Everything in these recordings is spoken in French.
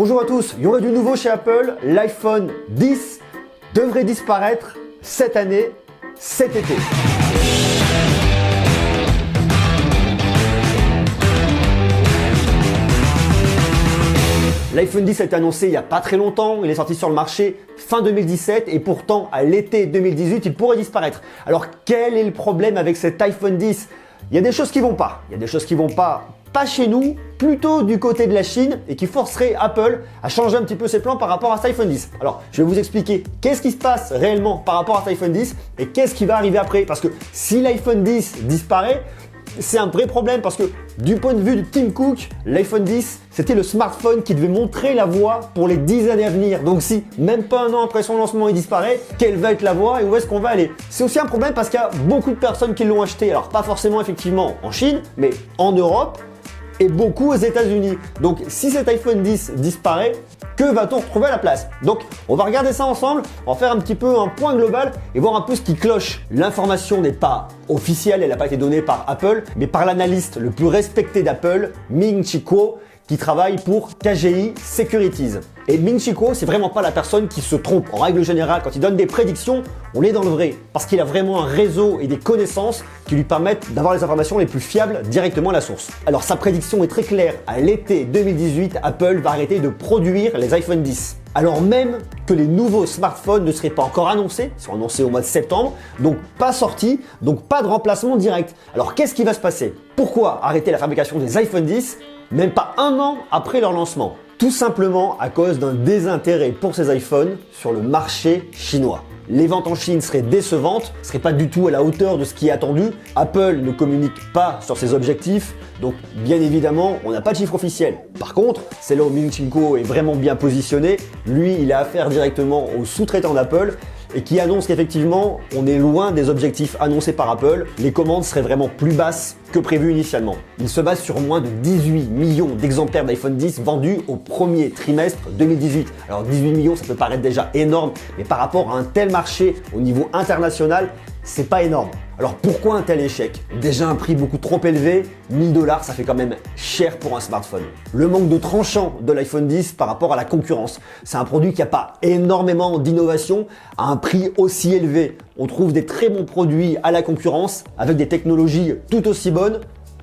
Bonjour à tous, il y aurait du nouveau chez Apple, l'iPhone 10 devrait disparaître cette année, cet été. L'iPhone 10 a été annoncé il n'y a pas très longtemps, il est sorti sur le marché fin 2017 et pourtant à l'été 2018 il pourrait disparaître. Alors quel est le problème avec cet iPhone 10? Il y a des choses qui vont pas, pas chez nous, plutôt du côté de la Chine et qui forcerait Apple à changer un petit peu ses plans par rapport à cet iPhone 10. Alors je vais vous expliquer qu'est-ce qui se passe réellement par rapport à cet iPhone 10 et qu'est-ce qui va arriver après, parce que si l'iPhone 10 disparaît, c'est un vrai problème parce que du point de vue de Tim Cook, l'iPhone 10, c'était le smartphone qui devait montrer la voie pour les 10 années à venir. Donc si même pas un an après son lancement il disparaît, quelle va être la voie et où est-ce qu'on va aller? C'est aussi un problème parce qu'il y a beaucoup de personnes qui l'ont acheté. Alors pas forcément effectivement en Chine, mais en Europe et beaucoup aux États-Unis. Donc si cet iPhone 10 disparaît, que va-t-on retrouver à la place? Donc on va regarder ça ensemble, on va faire un petit peu un point global et voir un peu ce qui cloche. L'information n'est pas officielle, elle n'a pas été donnée par Apple, mais par l'analyste le plus respecté d'Apple, Ming-Chi Kuo, qui travaille pour KGI Securities. Et Ming-Chi Kuo, c'est vraiment pas la personne qui se trompe. En règle générale, quand il donne des prédictions, on est dans le vrai. Parce qu'il a vraiment un réseau et des connaissances qui lui permettent d'avoir les informations les plus fiables directement à la source. Alors sa prédiction est très claire. À l'été 2018, Apple va arrêter de produire les iPhone 10. Alors même que les nouveaux smartphones ne seraient pas encore annoncés, ils sont annoncés au mois de septembre, donc pas sortis, donc pas de remplacement direct. Alors qu'est-ce qui va se passer? Pourquoi arrêter la fabrication des iPhone 10 même pas un an après leur lancement? Tout simplement à cause d'un désintérêt pour ces iPhones sur le marché chinois. Les ventes en Chine seraient décevantes, ne seraient pas du tout à la hauteur de ce qui est attendu. Apple ne communique pas sur ses objectifs, donc bien évidemment, on n'a pas de chiffre officiel. Par contre, c'est là où Ming-Chi Kuo est vraiment bien positionné. Lui, il a affaire directement aux sous-traitants d'Apple et qui annonce qu'effectivement, on est loin des objectifs annoncés par Apple. Les commandes seraient vraiment plus basses que prévu initialement. Il se base sur moins de 18 millions d'exemplaires d'iPhone 10 vendus au premier trimestre 2018. Alors 18 millions, ça peut paraître déjà énorme, mais par rapport à un tel marché au niveau international, c'est pas énorme. Alors pourquoi un tel échec? Déjà un prix beaucoup trop élevé, 1000 $, ça fait quand même cher pour un smartphone. Le manque de tranchant de l'iPhone 10 par rapport à la concurrence. C'est un produit qui n'a pas énormément d'innovation à un prix aussi élevé. On trouve des très bons produits à la concurrence avec des technologies tout aussi bonnes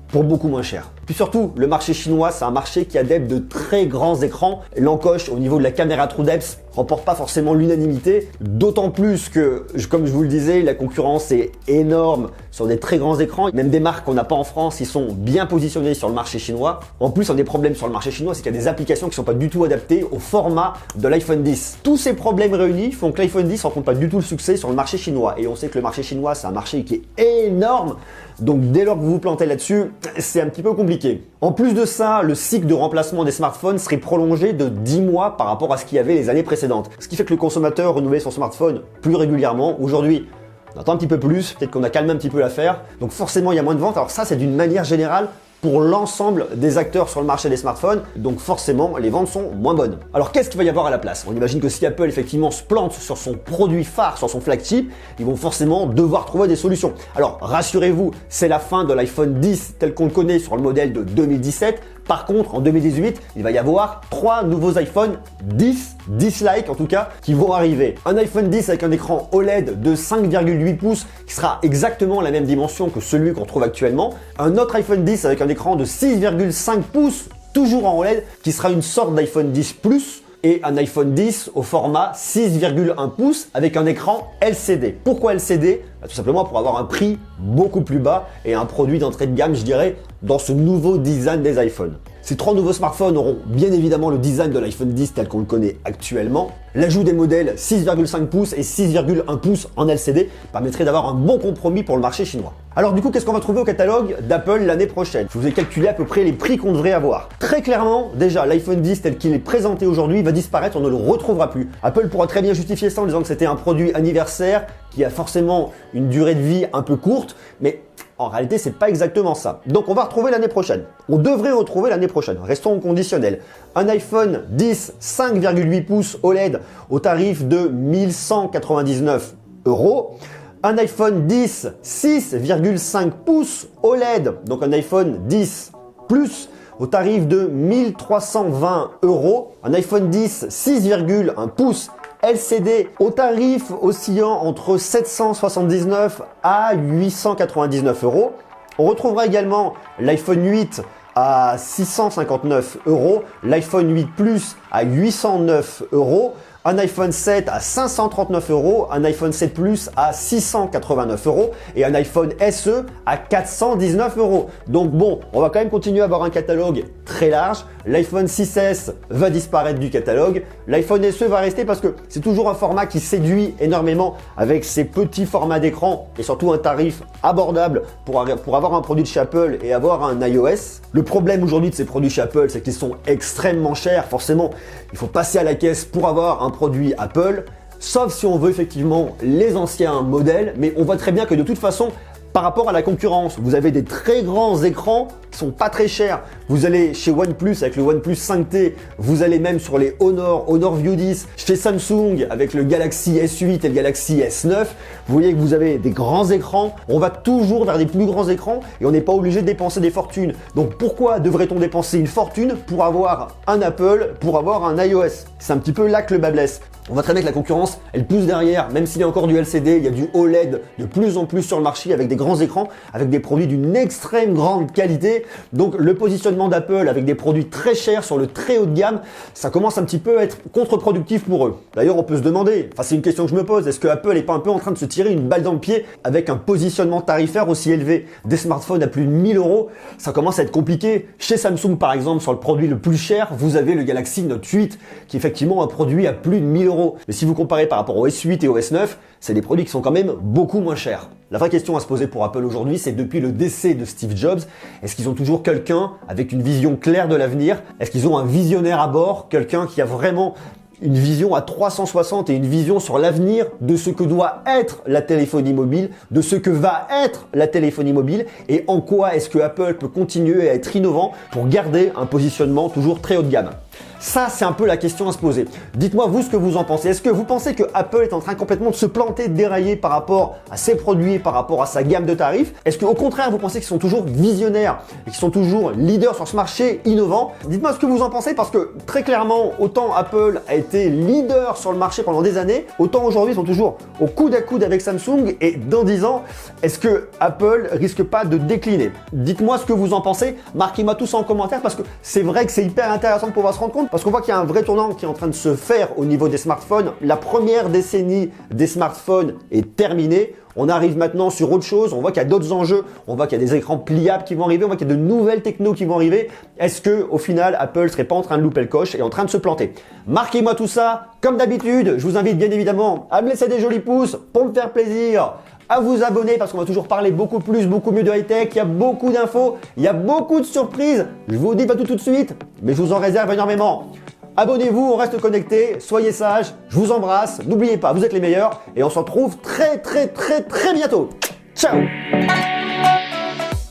pour beaucoup moins cher. Puis surtout, le marché chinois, c'est un marché qui adepte de très grands écrans. L'encoche au niveau de la caméra True Depth remporte pas forcément l'unanimité, d'autant plus que, comme je vous le disais, la concurrence est énorme sur des très grands écrans. Même des marques qu'on n'a pas en France, ils sont bien positionnés sur le marché chinois. En plus, un des problèmes sur le marché chinois, c'est qu'il y a des applications qui sont pas du tout adaptées au format de l'iPhone 10. Tous ces problèmes réunis font que l'iPhone 10 rencontre pas du tout le succès sur le marché chinois. Et on sait que le marché chinois, c'est un marché qui est énorme. Donc dès lors que vous vous plantez là-dessus, c'est un petit peu compliqué. En plus de ça, le cycle de remplacement des smartphones serait prolongé de 10 mois par rapport à ce qu'il y avait les années précédentes. Ce qui fait que le consommateur renouvelle son smartphone plus régulièrement. Aujourd'hui, on attend un petit peu plus, peut-être qu'on a calmé un petit peu l'affaire. Donc forcément, il y a moins de ventes. Alors ça, c'est d'une manière générale pour l'ensemble des acteurs sur le marché des smartphones, donc forcément les ventes sont moins bonnes. Alors qu'est-ce qu'il va y avoir à la place? On imagine que si Apple effectivement se plante sur son produit phare, sur son flagship, ils vont forcément devoir trouver des solutions. Alors rassurez-vous, c'est la fin de l'iPhone 10 tel qu'on le connaît sur le modèle de 2017. Par contre, en 2018, il va y avoir 3 nouveaux iPhone 10-like en tout cas, qui vont arriver. Un iPhone 10 avec un écran OLED de 5,8 pouces qui sera exactement la même dimension que celui qu'on trouve actuellement. Un autre iPhone 10 avec un écran de 6,5 pouces, toujours en OLED, qui sera une sorte d'iPhone 10 Plus. Et un iPhone 10 au format 6,1 pouces avec un écran LCD. Pourquoi LCD? Tout simplement pour avoir un prix beaucoup plus bas et un produit d'entrée de gamme, je dirais, dans ce nouveau design des iPhones. Ces 3 nouveaux smartphones auront bien évidemment le design de l'iPhone 10 tel qu'on le connaît actuellement. L'ajout des modèles 6,5 pouces et 6,1 pouces en LCD permettrait d'avoir un bon compromis pour le marché chinois. Alors du coup, qu'est-ce qu'on va trouver au catalogue d'Apple l'année prochaine? Je vous ai calculé à peu près les prix qu'on devrait avoir. Très clairement, déjà, l'iPhone 10 tel qu'il est présenté aujourd'hui va disparaître, on ne le retrouvera plus. Apple pourra très bien justifier ça en disant que c'était un produit anniversaire qui a forcément une durée de vie un peu courte, mais en réalité, c'est pas exactement ça. Donc on va retrouver l'année prochaine. On devrait retrouver l'année prochaine. Restons au conditionnel. Un iPhone 10 5,8 pouces OLED au tarif de 1199 €. Un iPhone 10 6,5 pouces OLED, donc un iPhone 10 Plus au tarif de 1320 €. Un iPhone 10 6,1 pouces LCD au tarif oscillant entre 779 à 899 €. On retrouvera également l'iPhone 8 à 659 €, l'iPhone 8 Plus à 809 €, un iPhone 7 à 539 €, un iPhone 7 Plus à 689 € et un iPhone SE à 419 €. Donc bon, on va quand même continuer à avoir un catalogue très large. L'iPhone 6S va disparaître du catalogue. L'iPhone SE va rester parce que c'est toujours un format qui séduit énormément avec ses petits formats d'écran et surtout un tarif abordable pour avoir un produit de chez Apple et avoir un iOS. Le problème aujourd'hui de ces produits chez Apple, c'est qu'ils sont extrêmement chers. Forcément, il faut passer à la caisse pour avoir un produit Apple, sauf si on veut effectivement les anciens modèles, mais on voit très bien que de toute façon, par rapport à la concurrence, vous avez des très grands écrans qui sont pas très chers. Vous allez chez OnePlus avec le OnePlus 5T, vous allez même sur les Honor View 10, chez Samsung avec le Galaxy S8 et le Galaxy S9. Vous voyez que vous avez des grands écrans. On va toujours vers des plus grands écrans et on n'est pas obligé de dépenser des fortunes. Donc pourquoi devrait-on dépenser une fortune pour avoir un Apple, pour avoir un iOS? C'est un petit peu là que le bât blesse. On voit très bien que la concurrence, elle pousse derrière, même s'il y a encore du LCD, il y a du OLED de plus en plus sur le marché avec des grands écrans, avec des produits d'une extrême grande qualité. Donc le positionnement d'Apple avec des produits très chers sur le très haut de gamme, ça commence un petit peu à être contre-productif pour eux. D'ailleurs, on peut se demander, enfin c'est une question que je me pose, est-ce que Apple n'est pas un peu en train de se tirer une balle dans le pied avec un positionnement tarifaire aussi élevé? Des smartphones à plus de 1000 €, ça commence à être compliqué. Chez Samsung par exemple, sur le produit le plus cher, vous avez le Galaxy Note 8 qui est effectivement un produit à plus de 1000 €. Mais si vous comparez par rapport au S8 et au S9, c'est des produits qui sont quand même beaucoup moins chers. La vraie question à se poser pour Apple aujourd'hui, c'est depuis le décès de Steve Jobs, est-ce qu'ils ont toujours quelqu'un avec une vision claire de l'avenir? Est-ce qu'ils ont un visionnaire à bord? Quelqu'un qui a vraiment une vision à 360 et une vision sur l'avenir de ce que doit être la téléphonie mobile, de ce que va être la téléphonie mobile et en quoi est-ce que Apple peut continuer à être innovant pour garder un positionnement toujours très haut de gamme. Ça, c'est un peu la question à se poser. Dites-moi vous ce que vous en pensez. Est-ce que vous pensez que Apple est en train complètement de se planter, de dérailler par rapport à ses produits, par rapport à sa gamme de tarifs? Est-ce qu'au contraire, vous pensez qu'ils sont toujours visionnaires et qu'ils sont toujours leaders sur ce marché innovant? Dites-moi ce que vous en pensez parce que très clairement, autant Apple a été leader sur le marché pendant des années, autant aujourd'hui ils sont toujours au coude à coude avec Samsung et dans 10 ans, est-ce que Apple risque pas de décliner? Dites-moi ce que vous en pensez. Marquez-moi tout ça en commentaire parce que c'est vrai que c'est hyper intéressant de pouvoir se rendre compte. Parce qu'on voit qu'il y a un vrai tournant qui est en train de se faire au niveau des smartphones. La première décennie des smartphones est terminée. On arrive maintenant sur autre chose. On voit qu'il y a d'autres enjeux. On voit qu'il y a des écrans pliables qui vont arriver. On voit qu'il y a de nouvelles technos qui vont arriver. Est-ce que, au final, Apple serait pas en train de louper le coche et en train de se planter? Marquez-moi tout ça. Comme d'habitude, je vous invite bien évidemment à me laisser des jolis pouces pour me faire plaisir, à vous abonner parce qu'on va toujours parler beaucoup plus, beaucoup mieux de high-tech. Il y a beaucoup d'infos, il y a beaucoup de surprises. Je vous dis pas tout de suite, mais je vous en réserve énormément. Abonnez-vous, on reste connectés, soyez sages, je vous embrasse. N'oubliez pas, vous êtes les meilleurs et on se retrouve très bientôt. Ciao!